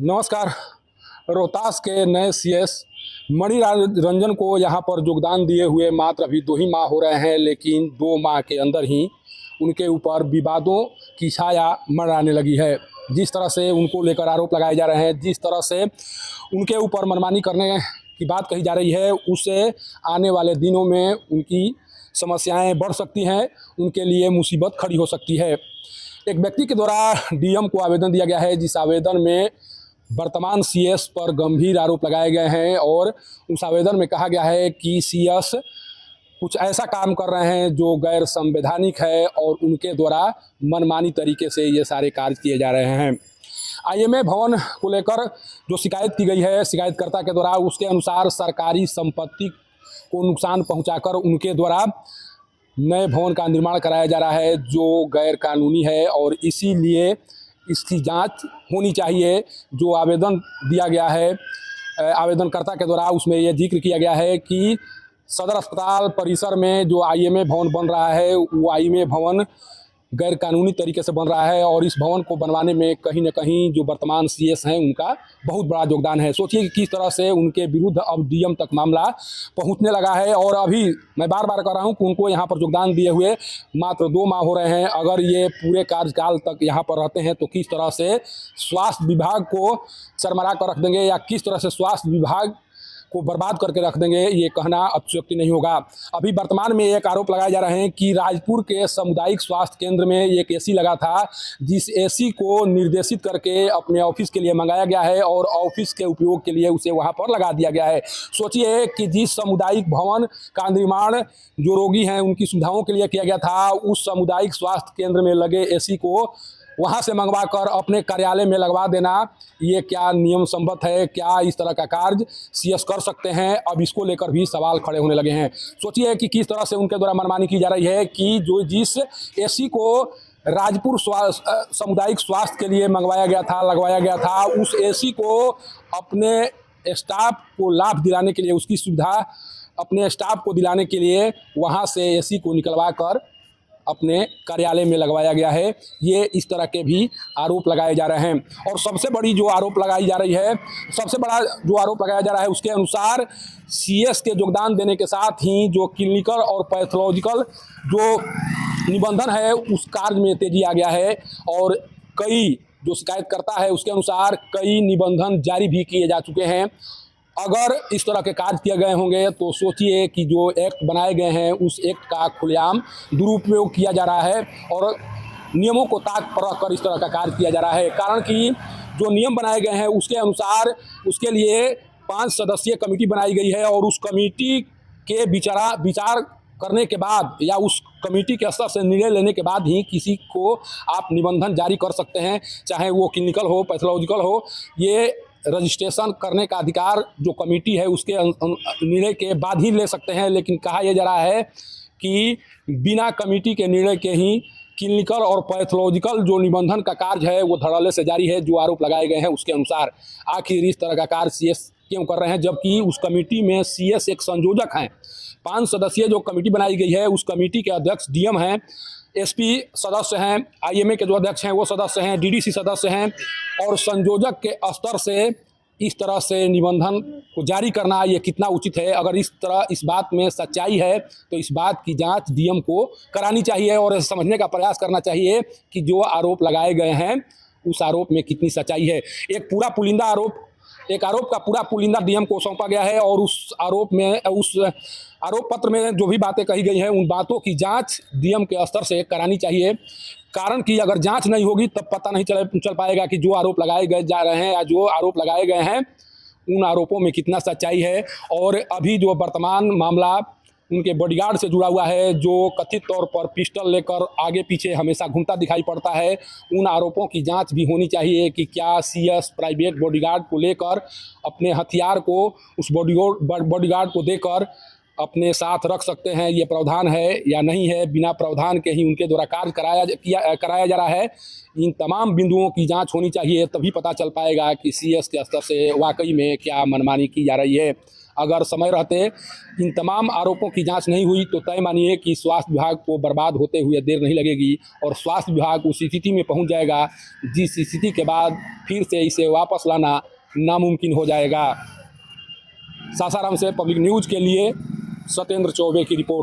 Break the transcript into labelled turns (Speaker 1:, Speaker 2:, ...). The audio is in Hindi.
Speaker 1: नमस्कार। रोहतास के नए सीएस मणि रंजन को यहाँ पर योगदान दिए हुए मात्र अभी 2 ही माह हो रहे हैं, लेकिन 2 माह के अंदर ही उनके ऊपर विवादों की छाया मंडराने लगी है। जिस तरह से उनको लेकर आरोप लगाए जा रहे हैं, जिस तरह से उनके ऊपर मनमानी करने की बात कही जा रही है, उससे आने वाले दिनों में उनकी समस्याएं बढ़ सकती हैं, उनके लिए मुसीबत खड़ी हो सकती है। एक व्यक्ति के द्वारा डीएम को आवेदन दिया गया है, जिस आवेदन में वर्तमान सीएस पर गंभीर आरोप लगाए गए हैं और उस आवेदन में कहा गया है कि सीएस कुछ ऐसा काम कर रहे हैं जो गैर संवैधानिक है और उनके द्वारा मनमानी तरीके से ये सारे कार्य किए जा रहे हैं। आईएमए भवन को लेकर जो शिकायत की गई है शिकायतकर्ता के द्वारा, उसके अनुसार सरकारी संपत्ति को नुकसान पहुंचाकर उनके द्वारा नए भवन का निर्माण कराया जा रहा है जो गैर कानूनी है और इसीलिए इसकी जांच होनी चाहिए। जो आवेदन दिया गया है आवेदनकर्ता के द्वारा, उसमें यह जिक्र किया गया है कि सदर अस्पताल परिसर में जो आईएमए भवन बन रहा है वो आईएमए भवन गैर कानूनी तरीके से बन रहा है और इस भवन को बनवाने में कहीं न कहीं जो वर्तमान सीएस हैं उनका बहुत बड़ा योगदान है। सोचिए कि किस तरह से उनके विरुद्ध अब डीएम तक मामला पहुंचने लगा है और अभी मैं बार बार कह रहा हूं कि उनको यहां पर योगदान दिए हुए मात्र 2 माह हो रहे हैं। अगर ये पूरे कार्यकाल तक यहां पर रहते हैं तो किस तरह से स्वास्थ्य विभाग को चरमरा कर रख देंगे या किस तरह से स्वास्थ्य विभाग को बर्बाद करके रख देंगे, ये कहना अतिशयोक्ति नहीं होगा। अभी वर्तमान में एक आरोप लगाए जा रहे हैं कि राजपुर के सामुदायिक स्वास्थ्य केंद्र में एक एसी लगा था, जिस एसी को निर्देशित करके अपने ऑफिस के लिए मंगाया गया है और ऑफिस के उपयोग के लिए उसे वहां पर लगा दिया गया है। सोचिए कि जिस सामुदायिक भवन का निर्माण जो रोगी हैं उनकी सुविधाओं के लिए किया गया था, उस सामुदायिक स्वास्थ्य केंद्र में लगे एसी को वहाँ से मंगवा कर अपने कार्यालय में लगवा देना, ये क्या नियम सम्मत है? क्या इस तरह का कार्य सीएस कर सकते हैं? अब इसको लेकर भी सवाल खड़े होने लगे हैं। सोचिए कि किस तरह से उनके द्वारा मनमानी की जा रही है कि जो जिस एसी को राजपुर सामुदायिक स्वास्थ्य के लिए मंगवाया गया था, लगवाया गया था, उस एसी को अपने स्टाफ को लाभ दिलाने के लिए, उसकी सुविधा अपने स्टाफ को दिलाने के लिए वहाँ से एसी को निकलवा कर अपने कार्यालय में लगवाया गया है। ये इस तरह के भी आरोप लगाए जा रहे हैं और सबसे बड़ी जो आरोप लगाई जा रही है, सबसे बड़ा जो आरोप लगाया जा रहा है उसके अनुसार सीएस के योगदान देने के साथ ही जो क्लिनिकल और पैथोलॉजिकल जो निबंधन है उस कार्य में तेजी आ गया है और कई जो शिकायतकर्ता है उसके अनुसार कई निबंधन जारी भी किए जा चुके हैं। अगर इस तरह के कार्य किए गए होंगे तो सोचिए कि जो एक्ट बनाए गए हैं उस एक्ट का खुलेआम दुरुपयोग किया जा रहा है और नियमों को ताक पर रख कर इस तरह का कार्य किया जा रहा है। कारण कि जो नियम बनाए गए हैं उसके अनुसार उसके लिए 5 सदस्यीय कमेटी बनाई गई है और उस कमेटी के विचार करने के बाद या उस कमेटी के स्तर से निर्णय लेने के बाद ही किसी को आप निबंधन जारी कर सकते हैं, चाहे वो क्लिनिकल हो, पैथोलॉजिकल हो। ये रजिस्ट्रेशन करने का अधिकार जो कमेटी है उसके निर्णय के बाद ही ले सकते हैं, लेकिन कहा यह जा रहा है कि बिना कमेटी के निर्णय के ही क्लिनिकल और पैथोलॉजिकल जो निबंधन का कार्य है वो धड़ल्ले से जारी है। जो आरोप लगाए गए हैं उसके अनुसार आखिर इस तरह का कार्य सीएस क्यों कर रहे हैं, जबकि उस कमेटी में सीएस एक संयोजक हैं। 5 सदस्यीय जो कमेटी बनाई गई है उस कमेटी के अध्यक्ष डीएम हैं, एसपी सदस्य हैं, आईएमए के जो अध्यक्ष हैं वो सदस्य हैं, डीडीसी सदस्य हैं और संयोजक के स्तर से इस तरह से निबंधन को जारी करना ये कितना उचित है? अगर इस बात में सच्चाई है तो इस बात की जांच डीएम को करानी चाहिए और समझने का प्रयास करना चाहिए कि जो आरोप लगाए गए हैं उस आरोप में कितनी सच्चाई है। एक आरोप का पूरा पुलिंदा डीएम को सौंपा गया है और उस आरोप पत्र में जो भी बातें कही गई हैं उन बातों की जांच डीएम के स्तर से करानी चाहिए। कारण कि अगर जांच नहीं होगी तब पता नहीं चल पाएगा कि जो आरोप लगाए गए जा रहे हैं या जो आरोप लगाए गए हैं उन आरोपों में कितना सच्चाई है। और अभी जो वर्तमान मामला उनके बॉडीगार्ड से जुड़ा हुआ है, जो कथित तौर पर पिस्टल लेकर आगे पीछे हमेशा घूमता दिखाई पड़ता है, उन आरोपों की जांच भी होनी चाहिए कि क्या सीएस प्राइवेट बॉडीगार्ड को लेकर अपने हथियार को उस बॉडीगार्ड को देकर अपने साथ रख सकते हैं, ये प्रावधान है या नहीं है। बिना प्रावधान के ही उनके द्वारा कार्य कराया जा रहा है। इन तमाम बिंदुओं की जांच होनी चाहिए, तभी पता चल पाएगा कि सीएस के स्तर से वाकई में क्या मनमानी की जा रही है। अगर समय रहते इन तमाम आरोपों की जांच नहीं हुई तो तय मानिए कि स्वास्थ्य विभाग को बर्बाद होते हुए देर नहीं लगेगी और स्वास्थ्य विभाग उस स्थिति में पहुंच जाएगा जिस स्थिति के बाद फिर से इसे वापस लाना नामुमकिन हो जाएगा। सासाराम से पब्लिक न्यूज़ के लिए सत्येंद्र चौबे की रिपोर्ट।